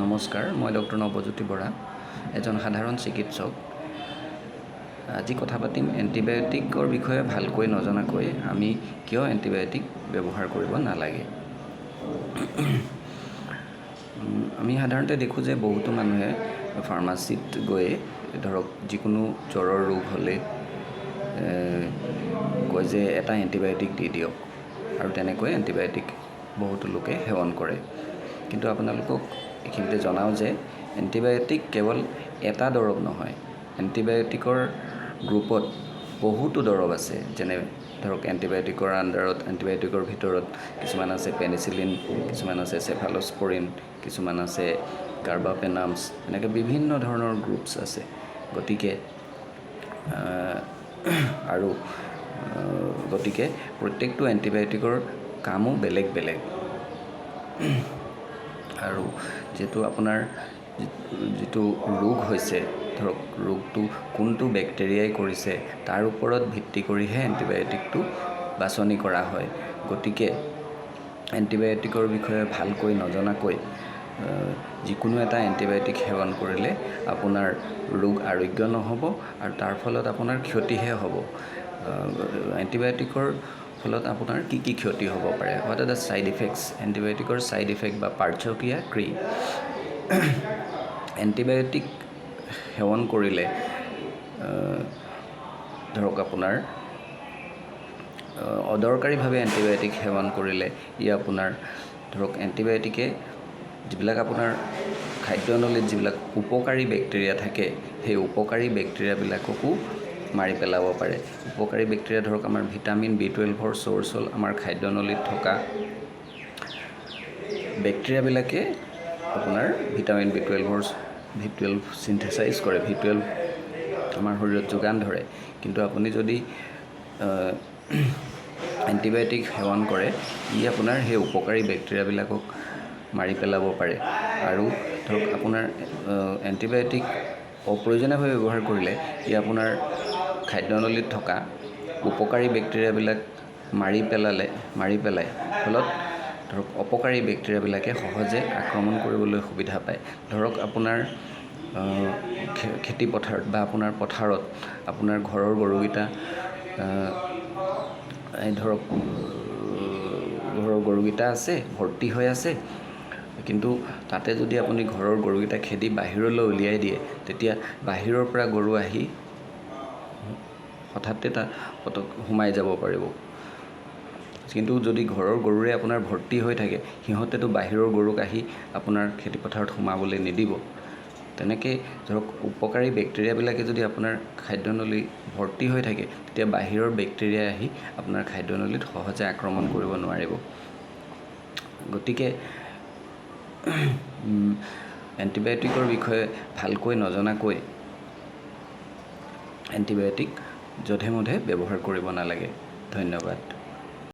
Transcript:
নমস্কাৰ, মই ডক্টৰ নৱজ্যোতি বৰা, এজন সাধাৰণ চিকিৎসক। আজি কথা পাতিম এণ্টিবায়'টিকৰ বিষয়ে ভালকৈ নজনাকৈ আমি কিয় এণ্টিবায়'টিক ব্যৱহাৰ কৰিব নালাগে। আমি সাধাৰণতে দেখোঁ যে বহুতো মানুহে ফাৰ্মাচীত গৈ ধৰক যিকোনো জ্বৰৰ ৰোগ হ'লে কয় যে এটা এণ্টিবায়'টিক দি দিয়ক, আৰু তেনেকৈ এণ্টিবায়'টিক বহুতো লোকে সেৱন কৰে। কিন্তু আপোনালোকক এইখিনিতে জনাওঁ যে এণ্টিবায়'টিক কেৱল এটা দৰৱ নহয়, এণ্টিবায়'টিকৰ গ্ৰুপত বহুতো দৰৱ আছে। যেনে ধৰক এণ্টিবায়'টিকৰ আণ্ডাৰত, এণ্টিবায়'টিকৰ ভিতৰত কিছুমান আছে পেনিচিলিন, কিছুমান আছে চেফালস্পৰিন, কিছুমান আছে কাৰ্বাপেনামছ, এনেকৈ বিভিন্ন ধৰণৰ গ্ৰুপছ আছে। গতিকে প্ৰত্যেকটো এণ্টিবায়'টিকৰ কামো বেলেগ বেলেগ। আৰু যিটো আপোনাৰ যিটো ৰোগ হৈছে, ধৰক ৰোগটো কোনটো বেক্টেৰিয়াই কৰিছে তাৰ ওপৰত ভিত্তি কৰিহে এণ্টিবায়'টিকটো বাছনি কৰা হয়। গতিকে এণ্টিবায়'টিকৰ বিষয়ে ভালকৈ নজনাকৈ যিকোনো এটা এণ্টিবায়'টিক সেৱন কৰিলে আপোনাৰ ৰোগ আৰোগ্য নহ'ব, আৰু তাৰ ফলত আপোনাৰ ক্ষতিহে হ'ব। এণ্টিবায়'টিকৰ ফলত আপোনাৰ কি কি ক্ষতি হ'ব পাৰে? What are the side effects? এণ্টিবায়'টিকৰ ছাইড ইফেক্ট বা পাৰ্শ্বক্ৰিয়া কি? এণ্টিবায়'টিক সেৱন কৰিলে ধৰক আপোনাৰ অদৰকাৰীভাৱে এণ্টিবায়'টিক সেৱন কৰিলে আপোনাৰ ধৰক এণ্টিবায়'টিকে যিবিলাক আপোনাৰ খাদ্যনলীত যিবিলাক উপকাৰী বেক্টেৰিয়া থাকে, সেই উপকাৰী বেক্টেৰিয়াবিলাককো মাৰি পেলাব পাৰে। উপকাৰী বেক্টেৰিয়া ধৰক আমাৰ ভিটামিন B12ৰ চ'ৰ্চ হ'ল আমাৰ খাদ্যনলীত থকা বেক্টেৰিয়াবিলাকে আপোনাৰ ভিটামিন B12 চিন্থেচাইজ কৰে, B12 আমাৰ শৰীৰত যোগান ধৰে। কিন্তু আপুনি যদি এণ্টিবায়'টিক সেৱন কৰে, আপোনাৰ সেই উপকাৰী বেক্টেৰিয়াবিলাকক মাৰি পেলাব পাৰে। আৰু ধৰক আপোনাৰ এণ্টিবায়'টিক অপ্ৰয়োজনীয়ভাৱে ব্যৱহাৰ কৰিলে আপোনাৰ খাদ্যনলীত থকা উপকাৰী বেক্টেৰিয়াবিলাক মাৰি পেলাই ফলত ধৰক অপকাৰী বেক্টেৰিয়াবিলাকে সহজে আক্ৰমণ কৰিবলৈ সুবিধা পায়। ধৰক আপোনাৰ খেতি পথাৰত বা আপোনাৰ পথাৰত আপোনাৰ ঘৰৰ গৰুকেইটা আছে, ভৰ্তি হৈ আছে, কিন্তু তাতে যদি আপুনি ঘৰৰ গৰুকেইটা খেদি বাহিৰলৈ উলিয়াই দিয়ে, তেতিয়া বাহিৰৰ পৰা গৰু আহি হঠাতে তাত সোমাই যাব পাৰিব। কিন্তু যদি ঘৰৰ গৰুৰে আপোনাৰ ভৰ্তি হৈ থাকে, সিহঁতেতো বাহিৰৰ গৰুক আহি আপোনাৰ খেতিপথাৰত সোমাবলৈ নিদিব। তেনেকৈ ধৰক উপকাৰী বেক্টেৰিয়াবিলাকে যদি আপোনাৰ খাদ্যনলী ভৰ্তি হৈ থাকে, তেতিয়া বাহিৰৰ বেক্টেৰিয়াই আহি আপোনাৰ খাদ্যনলীত সহজে আক্ৰমণ কৰিব নোৱাৰিব। গতিকে এণ্টিবায়'টিকৰ বিষয়ে ভালকৈ নজনাকৈ এণ্টিবায়'টিক যধে মধে ব্যৱহাৰ কৰিব নালাগে। ধন্যবাদ।